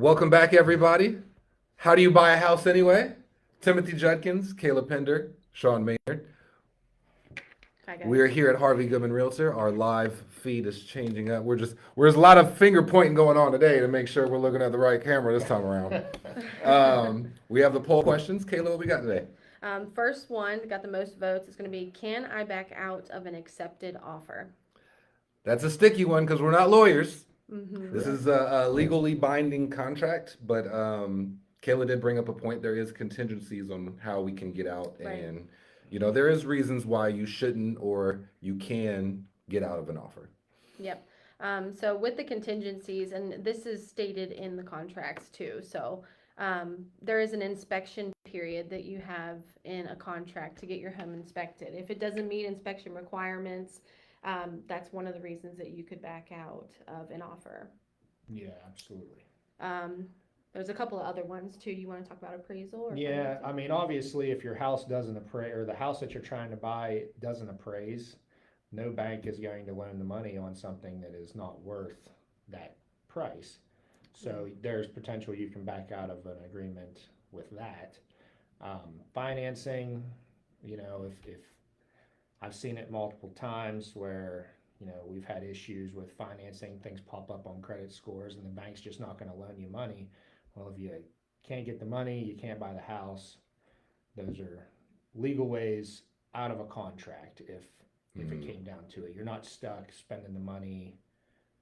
Welcome back, everybody. How do you buy a house anyway? Timothy Judkins, Kayla Pender, Shawn Maynard. Hi guys. We are here at Harvey Goodman Realtor. Our live feed is changing up. There's a lot of finger pointing going on today to make sure we're looking at the right camera this time around. We have the poll questions. Kayla, what we got today? First one got the most votes. It's going to be, can I back out of an accepted offer? That's a sticky one because we're not lawyers. Mm-hmm. This is a legally binding contract, but Kayla did bring up a point. There is contingencies on how we can get out, Right. and there is reasons why you shouldn't or you can get out of an offer. Yep. So with the contingencies, and this is stated in the contracts too. So there is an inspection period that you have in a contract to get your home inspected. If it doesn't meet inspection requirements, that's one of the reasons that you could back out of an offer. Yeah, absolutely. There's a couple of other ones too. You want to talk about appraisal or Yeah, financing? I mean, obviously, if your house doesn't appraise, or the house that you're trying to buy doesn't appraise, no bank is going to loan the money on something that is not worth that price. So there's potential you can back out of an agreement with that. Financing, if I've seen it multiple times where, we've had issues with financing, things pop up on credit scores and the bank's just not going to loan you money. Well, if you can't get the money, you can't buy the house. Those are legal ways out of a contract if it came down to it. You're not stuck spending the money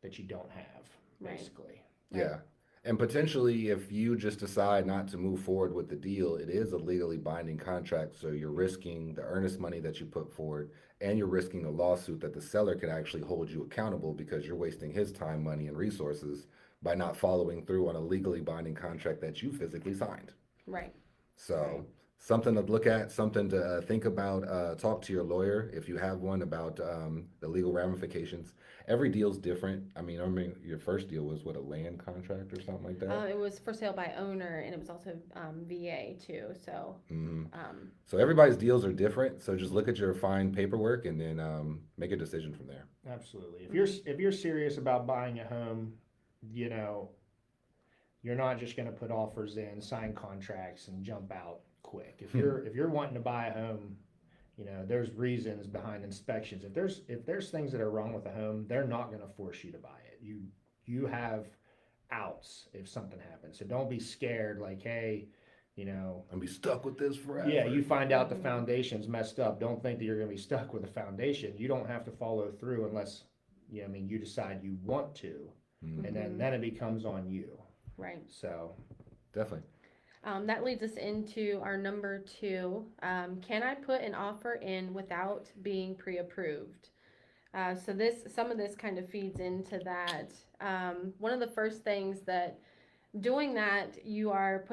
that you don't have, Right. basically. Yeah. And potentially, if you just decide not to move forward with the deal, it is a legally binding contract. So you're risking the earnest money that you put forward, and you're risking a lawsuit that the seller could actually hold you accountable because you're wasting his time, money, and resources by not following through on a legally binding contract that you physically signed. Right. So something to look at, something to think about. Talk to your lawyer if you have one about the legal ramifications. Every deal's different. I mean, your first deal was a land contract or something like that? It was for sale by owner, and it was also VA too. So, So everybody's deals are different. So just look at your fine paperwork and then make a decision from there. Absolutely. If you're serious about buying a home, you're not just going to put offers in, sign contracts, and jump out quick. If you're wanting to buy a home, there's reasons behind inspections. If there's things that are wrong with the home, they're not going to force you to buy it. You have outs if something happens. So don't be scared. Like, hey, And be stuck with this forever. yeah, you find out the foundation's messed up. Don't think that you're going to be stuck with a foundation. You don't have to follow through unless you decide you want to, and then it becomes on you. right. So Definitely. That leads us into our number 2. Can I put an offer in without being pre-approved? So some of this kind of feeds into that. One of the first things that doing that, you are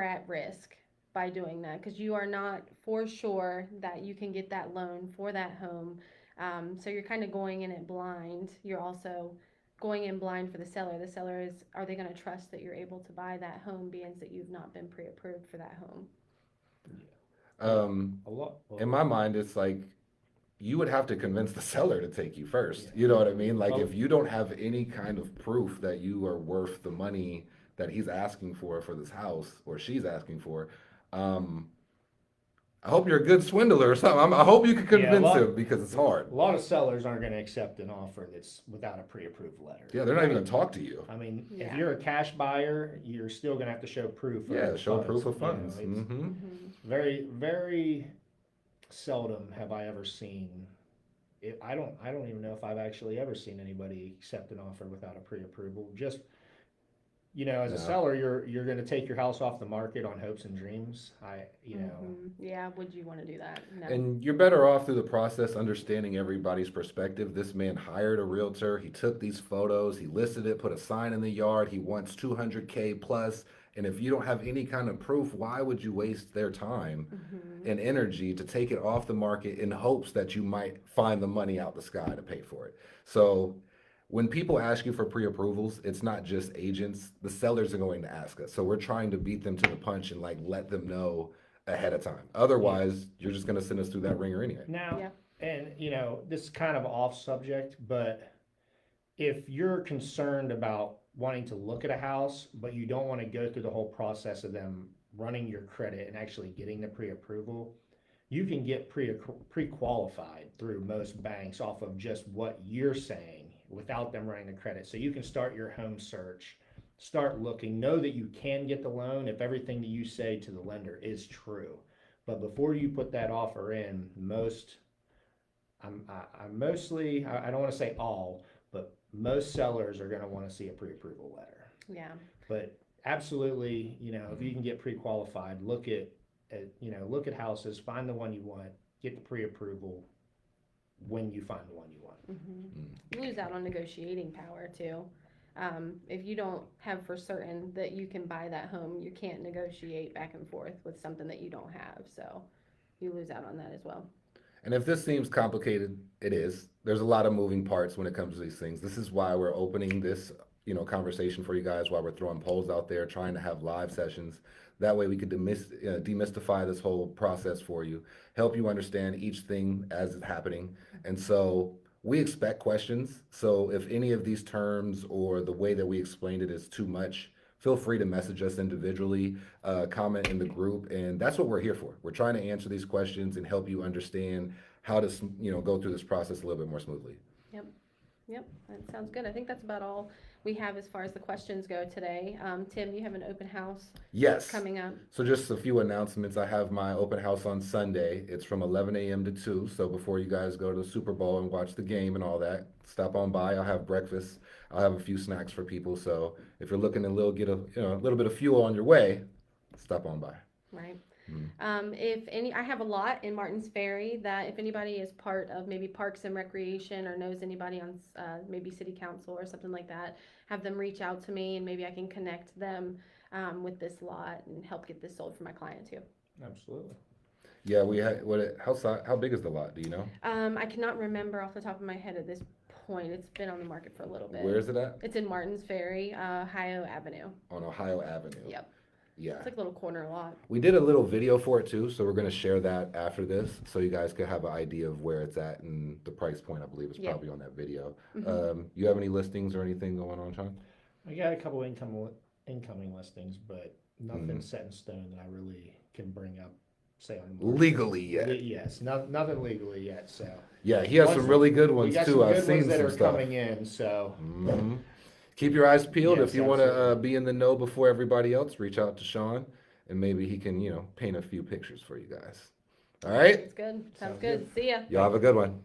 at risk by doing that because you are not for sure that you can get that loan for that home. So you're kind of going in it blind. You're also going in blind for the seller. The seller are they going to trust that you're able to buy that home, being that you've not been pre-approved for that home? a lot. In my mind, it's like you would have to convince the seller to take you first. You know what I mean? Like if you don't have any kind of proof that you are worth the money that he's asking for this house or she's asking for, I hope you're a good swindler or something. I hope you can convince him because it's hard. A lot of sellers aren't going to accept an offer that's without a pre-approved letter. Yeah, they're not even going to talk to you. I mean, Yeah. if you're a cash buyer, you're still going to have to show proof. Yeah, show funds. proof of funds. It's Mm-hmm. very, very seldom have I ever seen. I don't even know if I've actually ever seen anybody accept an offer without a pre-approval. Just as a No. seller, you're going to take your house off the market on hopes and dreams. Yeah, would you want to do that? No. And you're better off through the process understanding everybody's perspective. This man hired a realtor. He took these photos. He listed it, put a sign in the yard. He wants $200K plus. And if you don't have any kind of proof, why would you waste their time and energy to take it off the market in hopes that you might find the money out the sky to pay for it? So when people ask you for pre-approvals, it's not just agents. The sellers are going to ask us. So we're trying to beat them to the punch and let them know ahead of time. Otherwise, you're just going to send us through that ringer anyway. Now, Yeah. and this is kind of off subject, but if you're concerned about wanting to look at a house, but you don't want to go through the whole process of them running your credit and actually getting the pre-approval, you can get pre-qualified through most banks off of just what you're saying without them running the credit. So you can start your home search, start looking, know that you can get the loan if everything that you say to the lender is true. But before you put that offer in, I don't want to say all, but most sellers are going to want to see a pre-approval letter. Yeah. But absolutely, if you can get pre-qualified, look at houses, find the one you want, get the pre-approval when you find the one you want. You lose out on negotiating power too. If you don't have for certain that you can buy that home, you can't negotiate back and forth with something that you don't have. So you lose out on that as well. And if this seems complicated, it is. There's a lot of moving parts when it comes to these things. This is why we're opening this, conversation for you guys, why we're throwing polls out there, trying to have live sessions. That way we could demystify this whole process for you, help you understand each thing as it's happening. And so we expect questions. So if any of these terms or the way that we explained it is too much, feel free to message us individually, comment in the group, and that's what we're here for. We're trying to answer these questions and help you understand how to, go through this process a little bit more smoothly. Yep, that sounds good. I think that's about all we have as far as the questions go today. Tim, you have an open house Yes. coming up. So just a few announcements. I have my open house on Sunday. It's from 11 a.m. to 2. So before you guys go to the Super Bowl and watch the game and all that, stop on by. I'll have breakfast. I'll have a few snacks for people. So if you're looking to get a little bit of fuel on your way, stop on by. Right. I have a lot in Martins Ferry that if anybody is part of maybe Parks and Recreation or knows anybody on maybe City Council or something like that, have them reach out to me and maybe I can connect them with this lot and help get this sold for my client too. Absolutely. Yeah, we had how big is the lot? Do you know? I cannot remember off the top of my head at this point. It's been on the market for a little bit. Where is it at? It's in Martins Ferry, Ohio Avenue. On Ohio Avenue. Yep. Yeah. It's like a little corner lot. We did a little video for it too, so we're going to share that after this so you guys can have an idea of where it's at, and the price point I believe is probably on that video. You have any listings or anything going on, Shawn? I got a couple incoming listings, but nothing set in stone that I really can bring up, say on the market. Legally yet. Yes, nothing legally yet. So yeah, he has some really good ones too. I've seen that some are stuff coming in. So keep your eyes peeled. Yes, if you want to be in the know before everybody else, reach out to Shawn, and maybe he can paint a few pictures for you guys. All right. It's good. Sounds good. See ya. Y'all have a good one.